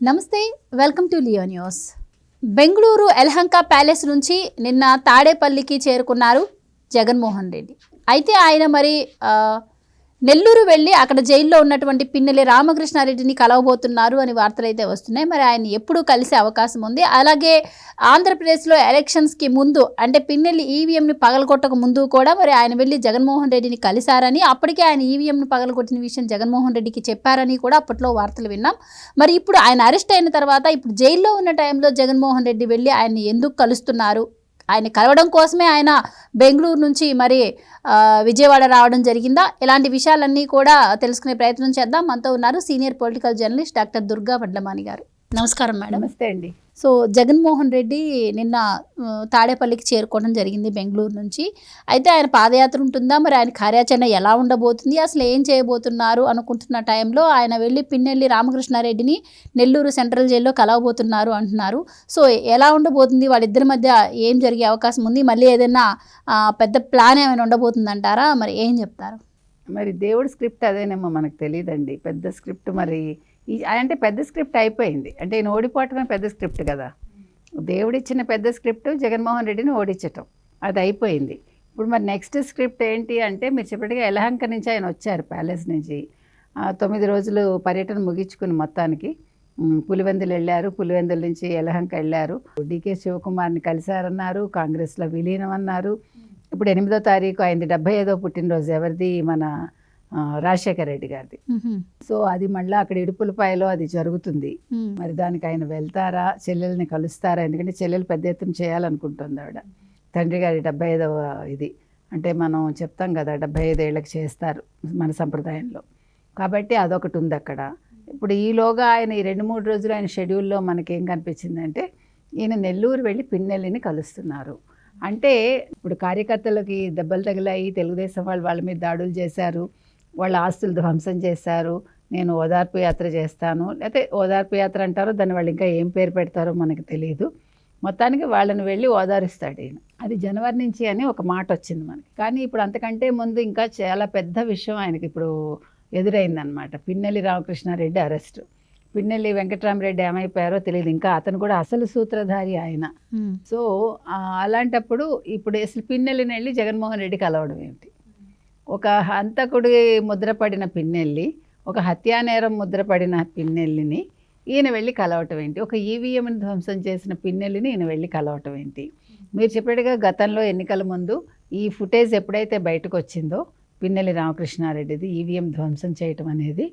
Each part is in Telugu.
నమస్తే, welcome to Leo news. Bengaluru Yelahanka palace నుంచి నిన్న తాడేపల్లికి చేరుకున్నారు జగన్మోహన్ రెడ్డి. అయితే ఆయన మరి నెల్లూరు వెళ్ళి అక్కడ జైల్లో ఉన్నటువంటి పిన్నెల్లి రామకృష్ణారెడ్డిని కలవబోతున్నారు అని వార్తలు అయితే వస్తున్నాయి. మరి ఆయన ఎప్పుడు కలిసే అవకాశం ఉంది? అలాగే ఆంధ్రప్రదేశ్లో ఎలక్షన్స్కి ముందు అంటే పిన్నెల్లి ఈవీఎంని పగలగొట్టక ముందు కూడా మరి ఆయన వెళ్ళి జగన్మోహన్ రెడ్డిని కలిశారని, అప్పటికే ఆయన ఈవీఎంని పగలగొట్టిన విషయం జగన్మోహన్ రెడ్డికి చెప్పారని కూడా అప్పట్లో వార్తలు విన్నాం. మరి ఇప్పుడు ఆయన అరెస్ట్ అయిన తర్వాత ఇప్పుడు జైల్లో ఉన్న టైంలో జగన్మోహన్ రెడ్డి వెళ్ళి ఆయన్ని ఎందుకు కలుస్తున్నారు? ఆయన కలవడం కోసమే ఆయన బెంగళూరు నుంచి మరి విజయవాడ రావడం జరిగిందా? ఇలాంటి విషయాలన్నీ కూడా తెలుసుకునే ప్రయత్నం చేద్దాం. మనతో ఉన్నారు senior political journalist doctor Durga Vadlamani గారు. నమస్కారం మేడం. నమస్తే అండి. సో జగన్మోహన్ రెడ్డి నిన్న తాడేపల్లికి చేరుకోవడం జరిగింది బెంగళూరు నుంచి. అయితే ఆయన పాదయాత్ర ఉంటుందా, మరి ఆయన కార్యాచరణ ఎలా ఉండబోతుంది, అసలు ఏం చేయబోతున్నారు అనుకుంటున్న టైంలో ఆయన వెళ్ళి పిన్నెల్లి రామకృష్ణారెడ్డిని నెల్లూరు సెంట్రల్ జైల్లో కలవబోతున్నారు అంటున్నారు. సో ఎలా ఉండబోతుంది, వాళ్ళిద్దరి మధ్య ఏం జరిగే అవకాశం ఉంది, మళ్ళీ ఏదైనా పెద్ద ప్లాన్ ఏమైనా ఉండబోతుందంటారా? మరి ఏం చెప్తారు? మరి దేవుడి స్క్రిప్ట్ అదేనేమో మనకు తెలియదండి. పెద్ద స్క్రిప్ట్ మరి అంటే పెద్ద స్క్రిప్ట్ అయిపోయింది. అంటే ఈయన ఓడిపోవటమే పెద్ద స్క్రిప్ట్ కదా. దేవుడిచ్చిన పెద్ద స్క్రిప్ట్ జగన్మోహన్ రెడ్డిని ఓడించటం, అది అయిపోయింది. ఇప్పుడు మరి నెక్స్ట్ స్క్రిప్ట్ ఏంటి అంటే, మీరు చెప్పినట్టుగా యలహంక నుంచి ఆయన వచ్చారు ప్యాలెస్ నుంచి. 9 రోజులు పర్యటన ముగించుకుని మొత్తానికి పులివెందులు వెళ్ళారు. పులివెందుల నుంచి యలహంక వెళ్ళారు. డీకే శివకుమార్ని కలిశారన్నారు, కాంగ్రెస్లో విలీనం అన్నారు. ఇప్పుడు 8వ తారీఖు అయింది 75వ పుట్టినరోజు. ఎవరిది? మన రాజశేఖర రెడ్డి గారిది. సో అది మళ్ళీ అక్కడ ఇడుపులపాయలో అది జరుగుతుంది. మరి దానికి ఆయన వెళ్తారా, చెల్లెల్ని కలుస్తారా? ఎందుకంటే చెల్లెలు పెద్ద ఎత్తున చేయాలనుకుంటుంది ఆవిడ. తండ్రి గారి 75వ ఇది అంటే మనం చెప్తాం కదా, 75 ఏళ్ళకి చేస్తారు మన సంప్రదాయంలో. కాబట్టి అదొకటి ఉంది అక్కడ. ఇప్పుడు ఈలోగా ఆయన ఈ 2-3 రోజులు ఆయన షెడ్యూల్లో మనకేం కనిపించిందంటే, ఈయన నెల్లూరు వెళ్ళి పిన్నెల్లిని కలుస్తున్నారు. అంటే ఇప్పుడు కార్యకర్తలకి దెబ్బలు తగిలాయి, తెలుగుదేశం వాళ్ళ మీద దాడులు చేశారు, వాళ్ళ ఆస్తులు ధ్వంసం చేశారు, నేను ఓదార్పు యాత్ర చేస్తాను, లేకపోతే ఓదార్పు యాత్ర అంటారో దాన్ని వాళ్ళు ఇంకా ఏం పేరు పెడతారో మనకు తెలియదు. మొత్తానికి వాళ్ళని వెళ్ళి ఓదారుస్తాడు ఈయన. అది జనవరి నుంచి అని ఒక మాట వచ్చింది మనకి. కానీ ఇప్పుడు అంతకంటే ముందు ఇంకా చాలా పెద్ద విషయం ఆయనకి ఇప్పుడు ఎదురైందనమాట. పిన్నెల్లి రామకృష్ణారెడ్డి అరెస్టు. పిన్నెల్లి వెంకటరామరెడ్డి ఏమైపోయారో తెలియదు ఇంకా. అతను కూడా అసలు సూత్రధారి ఆయన. సో అలాంటప్పుడు ఇప్పుడు అసలు పిన్నెల్లిని వెళ్ళి జగన్మోహన్ రెడ్డి కలవడం ఏమిటి? ఒక హంతకుడి ముద్రపడిన పిన్నెల్లి, ఒక హత్యానేరం ముద్రపడిన పిన్నెల్లిని ఈయన వెళ్ళి కలవటం ఏంటి? ఒక ఈవీఎంని ధ్వంసం చేసిన పిన్నెల్లిని ఈయన వెళ్ళి కలవటం ఏంటి? మీరు చెప్పేట్టుగా గతంలో ఎన్నికల ముందు ఈ ఫుటేజ్ ఎప్పుడైతే బయటకు వచ్చిందో పిన్నెల్లి రామకృష్ణారెడ్డిది ఈవీఎం ధ్వంసం చేయటం అనేది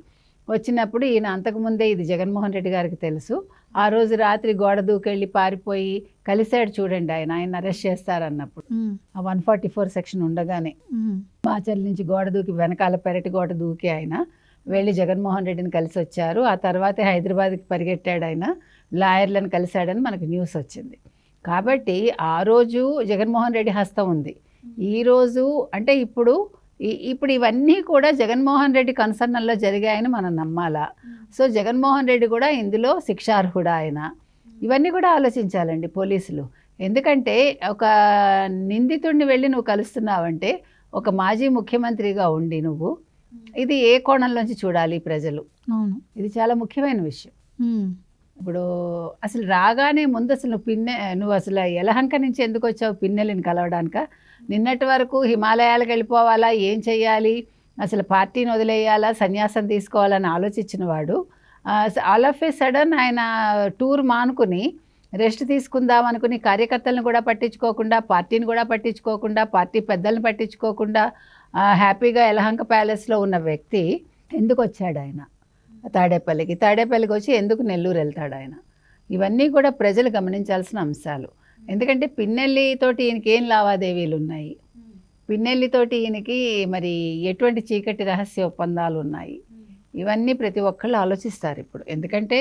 వచ్చినప్పుడు, ఈయన అంతకుముందే ఇది జగన్మోహన్ రెడ్డి గారికి తెలుసు. ఆ రోజు రాత్రి గోడ దూకెళ్ళి పారిపోయి కలిశాడు చూడండి ఆయన అరెస్ట్ చేస్తారన్నప్పుడు. ఆ 144 సెక్షన్ ఉండగానే మాచర్ల నుంచి గోడ దూకి వెనకాల పెరటి గోడ దూకి ఆయన వెళ్ళి జగన్మోహన్ రెడ్డిని కలిసి వచ్చారు. ఆ తర్వాతే హైదరాబాద్కి పరిగెట్టాడు, ఆయన లాయర్లను కలిశాడని మనకు న్యూస్ వచ్చింది. కాబట్టి ఆ రోజు జగన్మోహన్ రెడ్డి హస్తం ఉంది. ఈరోజు అంటే ఇప్పుడు ఇవన్నీ కూడా జగన్మోహన్ రెడ్డి కన్సర్నల్లో జరిగాయని మనం నమ్మాలా? సో జగన్మోహన్ రెడ్డి కూడా ఇందులో శిక్షార్హుడా ఆయన? ఇవన్నీ కూడా ఆలోచించాలండి పోలీసులు. ఎందుకంటే ఒక నిందితుడిని వెళ్ళి నువ్వు కలుస్తున్నావంటే, ఒక మాజీ ముఖ్యమంత్రిగా ఉండి నువ్వు ఇది ఏ కోణంలోంచి చూడాలి ప్రజలు? ఇది చాలా ముఖ్యమైన విషయం. ఇప్పుడు అసలు రాగానే ముందు అసలు నువ్వు అసలు యలహంక నుంచి ఎందుకు వచ్చావు పిన్నెల్లిని కలవడానిక? నిన్నటి వరకు హిమాలయాలకు వెళ్ళిపోవాలా, ఏం చెయ్యాలి, అసలు పార్టీని వదిలేయాలా, సన్యాసం తీసుకోవాలని ఆలోచించిన వాడు ఆల్ ఆఫ్ ఏ సడన్ ఆయన టూర్ మానుకుని రెస్ట్ తీసుకుందాం అనుకుని కార్యకర్తలను కూడా పట్టించుకోకుండా, పార్టీని కూడా పట్టించుకోకుండా, పార్టీ పెద్దలను పట్టించుకోకుండా హ్యాపీగా యలహంక ప్యాలెస్లో ఉన్న వ్యక్తి ఎందుకు వచ్చాడు ఆయన తాడేపల్లికి వచ్చి ఎందుకు నెల్లూరు వెళ్తాడు ఆయన? ఇవన్నీ కూడా ప్రజలు గమనించాల్సిన అంశాలు. ఎందుకంటే పిన్నెల్లితోటి ఈయనకి ఏం లావాదేవీలు ఉన్నాయి, పిన్నెల్లితోటి ఈయనకి మరి ఎటువంటి చీకటి రహస్య ఒప్పందాలు ఉన్నాయి, ఇవన్నీ ప్రతి ఒక్కళ్ళు ఆలోచిస్తారు ఇప్పుడు. ఎందుకంటే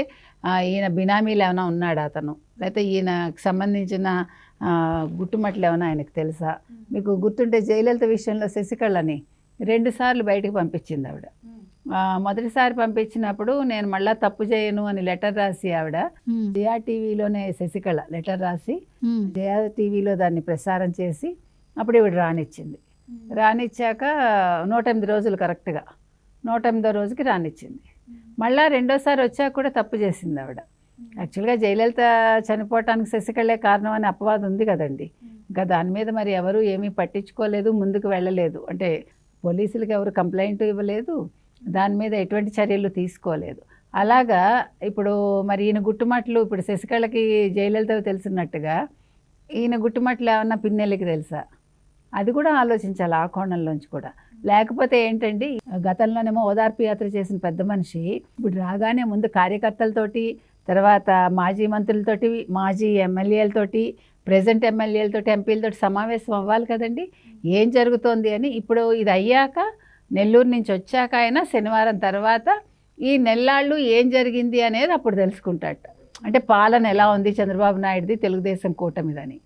ఈయన బినామీలు ఏమైనా ఉన్నాడు అతను, లేకపోతే ఈయనకు సంబంధించిన గుట్టుమట్లు ఏమైనా ఆయనకు తెలుసా? మీకు గుర్తుంటే జయలలిత విషయంలో శశికళని 2 సార్లు బయటకు పంపించింది ఆవిడ. మొదటిసారి పంపించినప్పుడు నేను మళ్ళీ తప్పు చేయను అని లెటర్ రాసి ఆవిడ జయా టీవీలోనే శశికళ లెటర్ రాసి జయా టీవీలో దాన్ని ప్రసారం చేసి అప్పుడు ఈవిడ రానిచ్చింది. రానిచ్చాక 108 రోజులు కరెక్ట్గా 108వ రోజుకి రానిచ్చింది. మళ్ళీ రెండోసారి వచ్చాక కూడా తప్పు చేసింది ఆవిడ. యాక్చువల్గా జయలలిత చనిపోవటానికి శశికళే కారణం అని అపవాదం ఉంది కదండి. ఇంకా దాని మీద మరి ఎవరు ఏమీ పట్టించుకోలేదు, ముందుకు వెళ్ళలేదు. అంటే పోలీసులకు ఎవరు కంప్లైంట్ ఇవ్వలేదు, దాని మీద ఎటువంటి చర్యలు తీసుకోలేదు. అలాగా ఇప్పుడు మరి ఈయన గుట్టుమాటలు ఇప్పుడు శశికళకి జయలలిత తెలిసినట్టుగా ఈయన గుట్టుమాటలు ఏమన్నా పిన్నెల్లికి తెలుసా? అది కూడా ఆలోచించాలి ఆ కోణంలోంచి కూడా. లేకపోతే ఏంటండి, గతంలోనేమో ఓదార్పు యాత్ర చేసిన పెద్ద మనిషి ఇప్పుడు రాగానే ముందు కార్యకర్తలతోటి, తర్వాత మాజీ మంత్రులతోటి, మాజీ ఎమ్మెల్యేలతోటి, ప్రెజెంట్ ఎమ్మెల్యేలతోటి, ఎంపీలతోటి సమావేశం అవ్వాలి కదండి ఏం జరుగుతోంది అని. ఇప్పుడు ఇది అయ్యాక నెల్లూరు నుంచి వచ్చాక ఆయన శనివారం తర్వాత ఈ నెల్లాళ్ళు ఏం జరిగింది అనేది అప్పుడు తెలుసుకుంటాట. అంటే పాలన ఎలా ఉంది చంద్రబాబు నాయుడుది, తెలుగుదేశం కూటమిదని.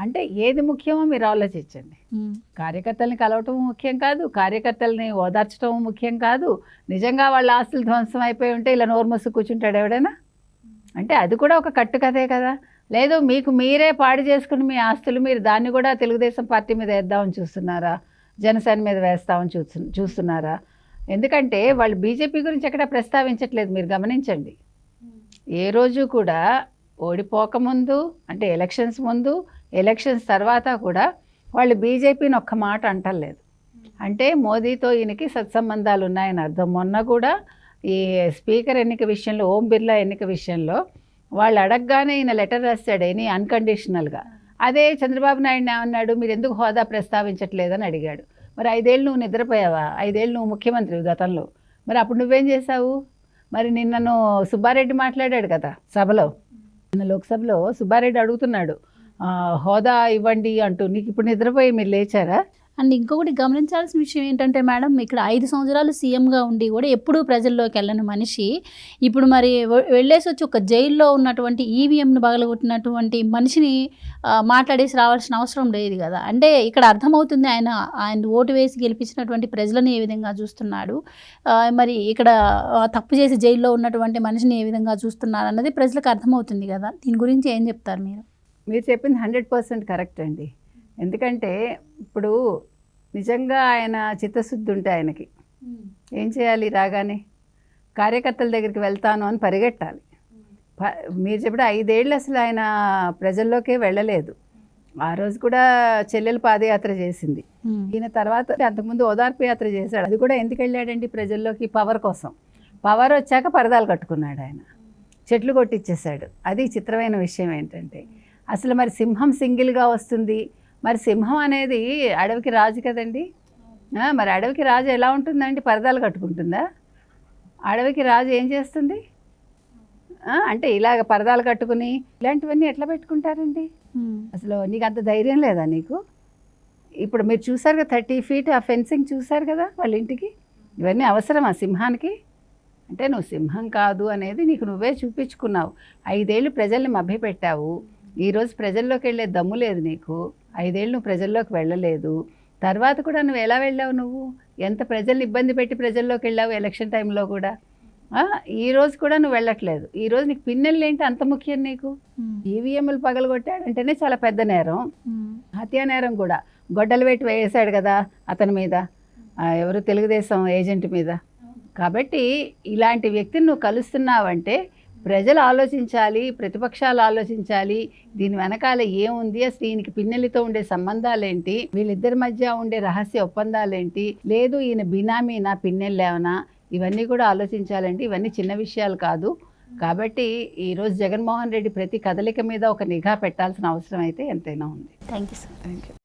అంటే ఏది ముఖ్యమో మీరు ఆలోచించండి. కార్యకర్తల్ని కలవటం ముఖ్యం కాదు, కార్యకర్తల్ని ఓదార్చడం ముఖ్యం కాదు. నిజంగా వాళ్ళ ఆస్తులు ధ్వంసం అయిపోయి ఉంటే ఇలా నోరు మూసి కూర్చుంటాడు ఎవడైనా? అంటే అది కూడా ఒక కట్టుకథే కదా. లేదు మీకు మీరే పాడు చేసుకుని మీ ఆస్తులు మీరు దాన్ని కూడా తెలుగుదేశం పార్టీ మీద వేద్దామని చూస్తున్నారా, జనసేన మీద వేస్తామని చూస్తున్నారా? ఎందుకంటే వాళ్ళు బీజేపీ గురించి ఎక్కడ ప్రస్తావించట్లేదు, మీరు గమనించండి. ఏ రోజు కూడా ఓడిపోకముందు, అంటే ఎలక్షన్స్ ముందు, ఎలక్షన్స్ తర్వాత కూడా వాళ్ళు బీజేపీని ఒక్క మాట అంటలేదు. అంటే మోదీతో ఈయనకి సత్సంబంధాలు ఉన్నాయని అర్థం. మొన్న కూడా ఈ స్పీకర్ ఎన్నిక విషయంలో, ఓం బిర్లా ఎన్నిక విషయంలో వాళ్ళు అడగగానే ఈయన లెటర్ రాస్తాడని అన్కండిషనల్గా. అదే చంద్రబాబు నాయుడు ఏమన్నాడు, మీరు ఎందుకు హోదా ప్రస్తావించట్లేదని అడిగాడు. మరి 5 ఏళ్ళు నువ్వు నిద్రపోయావా? 5 ఏళ్ళు నువ్వు ముఖ్యమంత్రి గతంలో, మరి అప్పుడు నువ్వేం చేశావు? మరి నిన్నను సుబ్బారెడ్డి మాట్లాడాడు కదా సభలో, నిన్న లోక్సభలో సుబ్బారెడ్డి అడుగుతున్నాడు హోదా ఇవ్వండి అంటూ. నీకు ఇప్పుడు నిద్రపోయి మీరు లేచారా? అండ్ ఇంకొకటి గమనించాల్సిన విషయం ఏంటంటే మేడం, ఇక్కడ 5 సంవత్సరాలు సీఎంగా ఉండి కూడా ఎప్పుడూ ప్రజల్లోకి వెళ్ళని మనిషి ఇప్పుడు మరి వెళ్ళేసి వచ్చి ఒక జైల్లో ఉన్నటువంటి ఈవీఎంను పగలగొట్టినటువంటి మనిషిని మాట్లాడేసి రావాల్సిన అవసరం లేదు కదా. అంటే ఇక్కడ అర్థమవుతుంది ఆయన ఓటు వేసి గెలిపించినటువంటి ప్రజలను ఏ విధంగా చూస్తున్నాడు, మరి ఇక్కడ తప్పు చేసి జైల్లో ఉన్నటువంటి మనిషిని ఏ విధంగా చూస్తున్నారు అన్నది ప్రజలకు అర్థమవుతుంది కదా. దీని గురించి ఏం చెప్తారు మీరు? మీరు చెప్పింది 100% కరెక్ట్ అండి. ఎందుకంటే ఇప్పుడు నిజంగా ఆయన చిత్తశుద్ధి ఉంటే ఆయనకి ఏం చేయాలి, రాగానే కార్యకర్తల దగ్గరికి వెళ్తాను అని పరిగెట్టాలి. మీరు చెప్పిన 5 ఏళ్ళు అసలు ఆయన ప్రజల్లోకే వెళ్ళలేదు. ఆ రోజు కూడా చెల్లెలు పాదయాత్ర చేసింది ఈయన. తర్వాత అంతకుముందు ఓదార్పు యాత్ర చేశాడు. అది కూడా ఎందుకు వెళ్ళాడండి, ప్రజల్లోకి పవర్ కోసం. పవర్ వచ్చాక పరదాలు కట్టుకున్నాడు ఆయన, చెట్లు కొట్టించేశాడు. అది చిత్రమైన విషయం ఏంటంటే, అసలు మరి సింహం సింగిల్గా వస్తుంది. మరి సింహం అనేది అడవికి రాజు కదండి. మరి అడవికి రాజు ఎలా ఉంటుందండి, పరదాలు కట్టుకుంటుందా? అడవికి రాజు ఏం చేస్తుంది అంటే ఇలాగ పరదాలు కట్టుకుని ఇలాంటివన్నీ ఎట్లా పెట్టుకుంటారండి? అసలు నీకు అంత ధైర్యం లేదా నీకు? ఇప్పుడు మీరు చూసారు కదా 30 feet ఆ ఫెన్సింగ్ చూసారు కదా వాళ్ళ ఇంటికి. ఇవన్నీ అవసరమా సింహానికి? అంటే నువ్వు సింహం కాదు అనేది నీకు నువ్వే చూపించుకున్నావు. 5 ఏళ్ళు ప్రజల్ని మభ్యపెట్టావు. ఈరోజు ప్రజల్లోకి వెళ్ళే దమ్ము లేదు నీకు. 5 ఏళ్ళు నువ్వు ప్రజల్లోకి వెళ్ళలేదు. తర్వాత కూడా నువ్వు ఎలా వెళ్ళావు? నువ్వు ఎంత ప్రజల్ని ఇబ్బంది పెట్టి ప్రజల్లోకి వెళ్ళావు ఎలక్షన్ టైంలో కూడా. ఈరోజు కూడా నువ్వు వెళ్ళట్లేదు. ఈరోజు నీకు పిన్నెళ్ళు ఏంటి అంత ముఖ్యం నీకు? ఈవీఎంలు పగలగొట్టాడంటేనే చాలా పెద్ద నేరం, హత్యా నేరం కూడా. గొడ్డలు పెట్టి వేసాడు కదా అతని మీద, ఎవరు తెలుగుదేశం ఏజెంట్ మీద. కాబట్టి ఇలాంటి వ్యక్తిని నువ్వు కలుస్తున్నావంటే ప్రజలు ఆలోచించాలి, ప్రతిపక్షాలు ఆలోచించాలి. దీని వెనకాల ఏముంది, అసలు ఈయనకి పిన్నెలితో ఉండే సంబంధాలేంటి, వీళ్ళిద్దరి మధ్య ఉండే రహస్య ఒప్పందాలేంటి, లేదు ఈయన బినామీనా పిన్నెళ్ళేవనా, ఇవన్నీ కూడా ఆలోచించాలండి. ఇవన్నీ చిన్న విషయాలు కాదు. కాబట్టి ఈరోజు జగన్మోహన్ రెడ్డి ప్రతి కదలిక మీద ఒక నిఘా పెట్టాల్సిన అవసరం అయితే ఎంతైనా ఉంది. Thank you sir. Thank you.